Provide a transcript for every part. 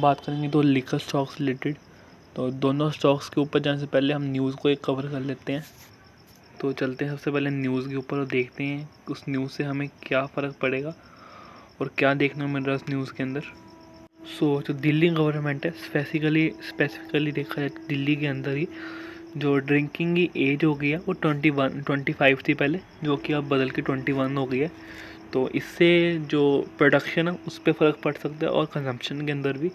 बात करेंगे दो लिकर स्टॉक्स रिलेटेड। तो दोनों स्टॉक्स के ऊपर जाने से पहले हम न्यूज़ को एक कवर कर लेते हैं। तो चलते हैं सबसे पहले न्यूज़ के ऊपर और देखते हैं उस न्यूज़ से हमें क्या फ़र्क पड़ेगा और क्या देखने को मिल रहा है उस न्यूज़ के अंदर। जो दिल्ली गवर्नमेंट है, स्पेसिफिकली देखा जाए तो दिल्ली के अंदर ही जो ड्रिंकिंग की एज हो गई है वो 25 थी पहले, जो कि अब बदल के 21 हो गई है। तो इससे जो प्रोडक्शन है उस पर फ़र्क पड़ सकता है और कंजम्पशन के अंदर भी।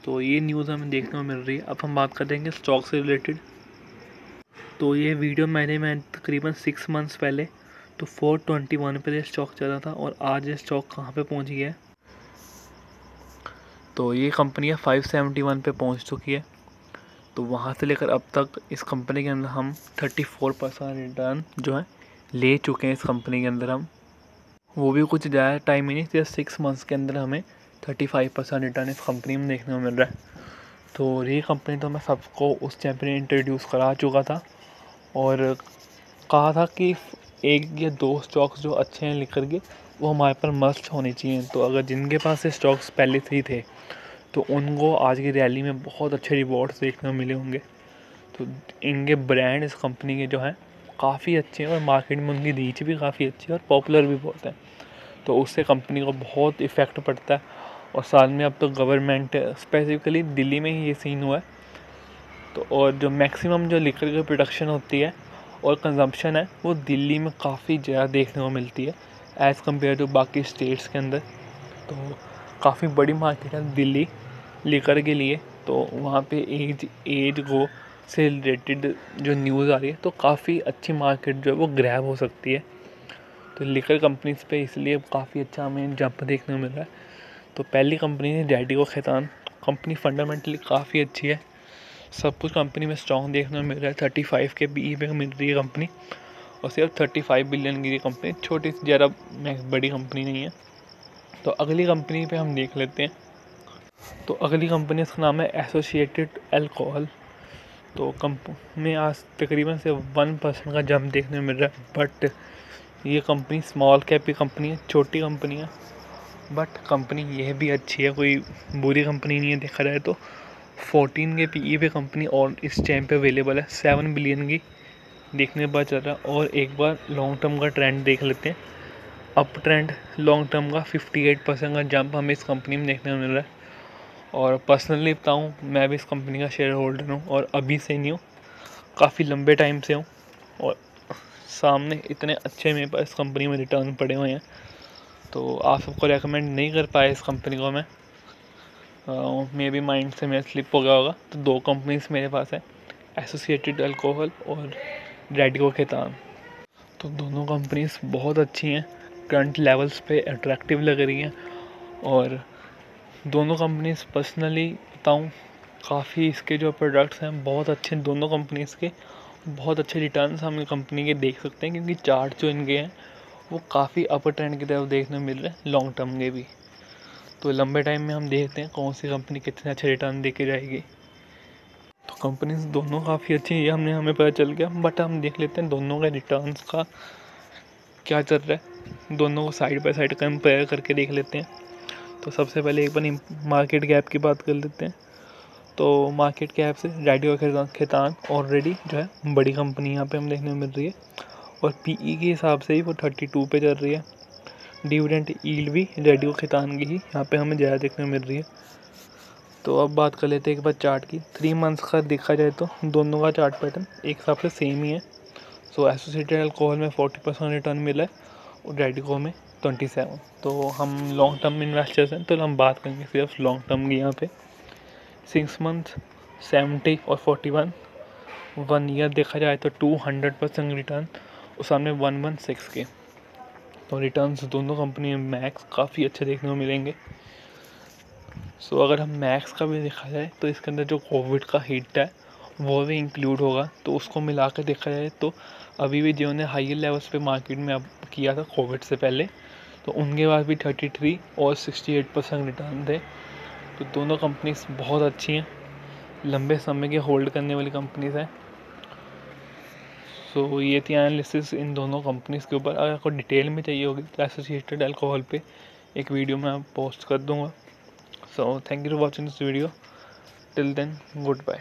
तो ये न्यूज़ हमें देखने को मिल रही है। अब हम बात कर देंगे स्टॉक से रिलेटेड। तो ये वीडियो मैं तकरीबन 6 मंथ्स पहले तो 421 पे स्टॉक चला था और आज ये स्टॉक कहाँ पे पहुँच गया है। तो ये कंपनी 571 पे पहुँच चुकी है। तो वहाँ से लेकर अब तक इस कंपनी के अंदर हम 34% रिटर्न जो है ले चुके हैं। इस कंपनी के अंदर हम वो भी कुछ ज़्यादा टाइम ही नहीं, सिर्फ 6 मंथ्स के अंदर हमें 35% रिटर्न इस कंपनी में देखने को मिल रहा है। तो ये कंपनी तो मैं सबको उस टाइम पर इंट्रोड्यूस करा चुका था और कहा था कि एक या दो स्टॉक्स जो अच्छे हैं लिकर के वो हमारे पर मस्ट होने चाहिए। तो अगर जिनके पास से स्टॉक्स पहले से ही थे तो उनको आज की रैली में बहुत अच्छे रिवॉर्ड्स देखने को मिले होंगे। तो इनके ब्रांड इस कंपनी के जो हैं काफ़ी अच्छे हैं और मार्केट में उनकी रीच भी काफ़ी अच्छी है और पॉपुलर भी बहुत है। तो उससे कंपनी को बहुत इफ़ेक्ट पड़ता है। और साल में अब तो गवर्नमेंट स्पेसिफिकली दिल्ली में ही ये सीन हुआ है। तो और जो मैक्सिमम जो लिकर की प्रोडक्शन होती है और कंजम्पशन है वो दिल्ली में काफ़ी ज़्यादा देखने को मिलती है एज़ कम्पेयर टू बाकी स्टेट्स के अंदर। तो काफ़ी बड़ी मार्केट है दिल्ली लिकर के लिए। तो वहाँ पे एज गो से रिलेटेड जो न्यूज़ आ रही है तो काफ़ी अच्छी मार्केट जो है वो ग्रैब हो सकती है। तो लिकर कंपनीज पे इसलिए काफ़ी अच्छा हमें जंप देखने को मिल रहा है। तो पहली कंपनी है रैडिको खैतान। कंपनी फंडामेंटली काफ़ी अच्छी है, सब कुछ कंपनी में स्ट्रॉन्ग देखने को मिल रहा है। 35 के PE पे मिल रही है कंपनी और सिर्फ 35 बिलियन की कंपनी, छोटी सी ज़रा बड़ी कंपनी नहीं है। तो अगली कंपनी पे हम देख लेते हैं। तो अगली कंपनी इसका नाम है एसोसिएटेड अल्कोहल। तो कंपनी में आज तकरीबन से 1% का जंप देखने को मिल रहा है। बट ये कंपनी स्मॉल कैप की कंपनी है, छोटी कंपनी है, बट कंपनी यह भी अच्छी है, कोई बुरी कंपनी नहीं है देखा जाए तो। 14 के PE पे कंपनी और इस टाइम पे अवेलेबल है, 7 बिलियन की देखने के बाद चल रहा है। और एक बार लॉन्ग टर्म का ट्रेंड देख लेते हैं। अप ट्रेंड लॉन्ग टर्म का 58% का जंप हमें इस कंपनी में देखने को मिल रहा है। और पर्सनली बताऊँ, मैं भी इस कंपनी का शेयर होल्डर हूँ और अभी से नहीं हूँ, काफ़ी लंबे टाइम से हूँ। और सामने इतने अच्छे मेरे पास इस कंपनी में रिटर्न पड़े हुए हैं तो आप सबको रेकमेंड नहीं कर पाया इस कंपनी को मैं। मे बी माइंड से मेरा स्लिप हो गया होगा। तो दो कंपनीज मेरे पास है, एसोसिएटेड अल्कोहल और रैडिको खैतान। तो दोनों कंपनीज बहुत अच्छी हैं, करंट लेवल्स पे अट्रैक्टिव लग रही हैं। और दोनों कंपनीज पर्सनली बताऊं, काफ़ी इसके जो प्रोडक्ट्स हैं बहुत अच्छे हैं दोनों कंपनीज के। बहुत अच्छे रिटर्न्स हम कंपनी के देख सकते हैं क्योंकि चार्ट जो इनके हैं वो काफ़ी अपर ट्रेंड की तरफ देखने को मिल रहे हैं लॉन्ग टर्म के भी। तो लंबे टाइम में हम देखते हैं कौन सी कंपनी कितने अच्छे रिटर्न दे के जाएगी। तो कंपनीज दोनों काफ़ी अच्छी है, हमें पता चल गया। बट हम देख लेते हैं दोनों के रिटर्न्स का क्या चल रहा है, दोनों को साइड बाय साइड कंपेयर करके देख लेते हैं। तो सबसे पहले एक बार मार्केट कैप की बात कर लेते हैं। तो मार्केट कैप से रैडिको खैतान ऑलरेडी जो है बड़ी कंपनी यहाँ पे हम देखने को मिल रही है और PE के हिसाब से ही वो 32 पे चल रही है। डिविडेंड यील्ड भी रैडिको खैतान की ही यहाँ पे हमें ज़्यादा देखने को मिल रही है। तो अब बात कर लेते हैं एक बार चार्ट की। 3 मंथ्स का देखा जाए तो दोनों का चार्ट पैटर्न एक हिसाब से सेम ही है। सो एसोसिएटेड अल्कोहल में 40% रिटर्न मिला है और रैडिको में 27। तो हम लॉन्ग टर्म इन्वेस्टर्स हैं तो हम बात करेंगे सिर्फ लॉन्ग टर्म की यहाँ पे। 6 मंथ 70 और 41, 1 ईयर देखा जाए तो 200% रिटर्न और सामने 116 के। तो रिटर्न्स दोनों कंपनी में मैक्स काफ़ी अच्छे देखने को मिलेंगे। सो अगर हम मैक्स का भी देखा जाए तो इसके अंदर जो कोविड का हिट है वो भी इंक्लूड होगा। तो उसको मिला कर देखा जाए तो अभी भी जिन्होंने हाइयर लेवल्स पे मार्केट में अब किया था कोविड से पहले, तो उनके पास भी 33 और 68% रिटर्न थे। तो दोनों कंपनीज बहुत अच्छी हैं, लंबे समय के होल्ड करने वाली कंपनीज हैं। सो ये थी एनालिसिस इन दोनों कंपनीज के ऊपर। अगर आपको डिटेल में चाहिए होगी तो एसोसिएटेड अल्कोहल पे एक वीडियो मैं पोस्ट कर दूँगा। So thank you for watching this video. Till then, goodbye.